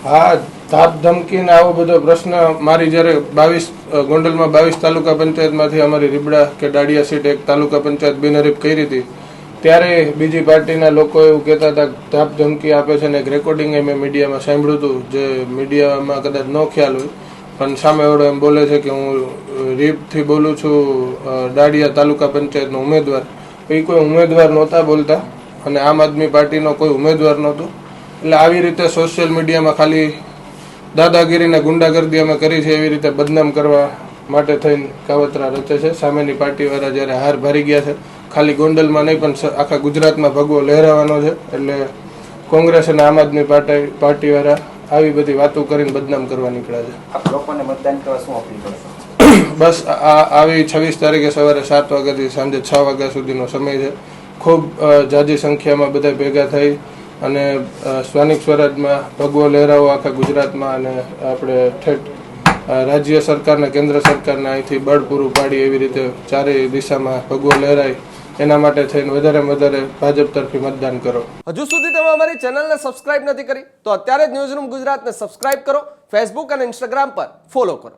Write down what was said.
હા, ધાક ધમકીને આવો બધો પ્રશ્ન મારી જ્યારે 22 ગોંડલમાં 22 તાલુકા પંચાયતમાંથી અમારી રીબડા કે દાડિયા સીટ એક તાલુકા પંચાયત બિનહરીફ કરી હતી ત્યારે બીજી પાર્ટીના લોકો એવું કહેતા હતા ધાક ધમકી આપે છે ને એક રેકોર્ડિંગ મેં મીડિયામાં સાંભળ્યું હતું જે મીડિયામાં કદાચ ન ખ્યાલ હોય પણ સામેવાળો એમ બોલે છે કે હું રીબથી બોલું છું દાડિયા તાલુકા પંચાયતનો ઉમેદવાર. એ કોઈ ઉમેદવાર નહોતા બોલતા અને આમ આદમી પાર્ટીનો કોઈ ઉમેદવાર નહોતું. એટલે આવી રીતે સોશિયલ મીડિયામાં ખાલી દાદાગીરી ને ગુંડાગર્દી અમે કરી છે એવી રીતે બદનામ કરવા માટે થઈને કાવતરા રચે છે. સામેની પાર્ટીવાળા જ્યારે હાર ભારી ગયા છે, ખાલી ગોંડલમાં નહીં પણ આખા ગુજરાતમાં ભગવો લહેરાવાનો છે. એટલે કોંગ્રેસ અને આમ આદમી પાર્ટીવાળા આવી બધી વાતો કરીને બદનામ કરવા નીકળ્યા છે. લોકોને મતદાન કરવા શું અપીલ કરશો? બસ આવી 26 તારીખે સવારે 7 વાગ્યાથી સાંજે 6 વાગ્યા સુધીનો સમય છે. ખૂબ જાજી સંખ્યામાં બધા ભેગા થઈ અને સ્થાનિક સ્વરાજમાં ભગવો લહેરાવો આખા ગુજરાતમાં અને આપણે ઠેઠ રાજ્ય સરકારને કેન્દ્ર સરકારને અહીંથી બળ પૂરું પાડી એવી રીતે ચારેય દિશામાં ભગવો લહેરાય એના માટે થઈને વધારેમાં વધારે ભાજપ તરફી મતદાન કરો. હજુ સુધી તમે અમારી ચેનલને સબસ્ક્રાઇબ નથી કરી તો અત્યારે જ ન્યૂઝરૂમ ગુજરાતને સબસ્ક્રાઇબ કરો, ફેસબુક અને ઇન્સ્ટાગ્રામ પર ફોલો કરો.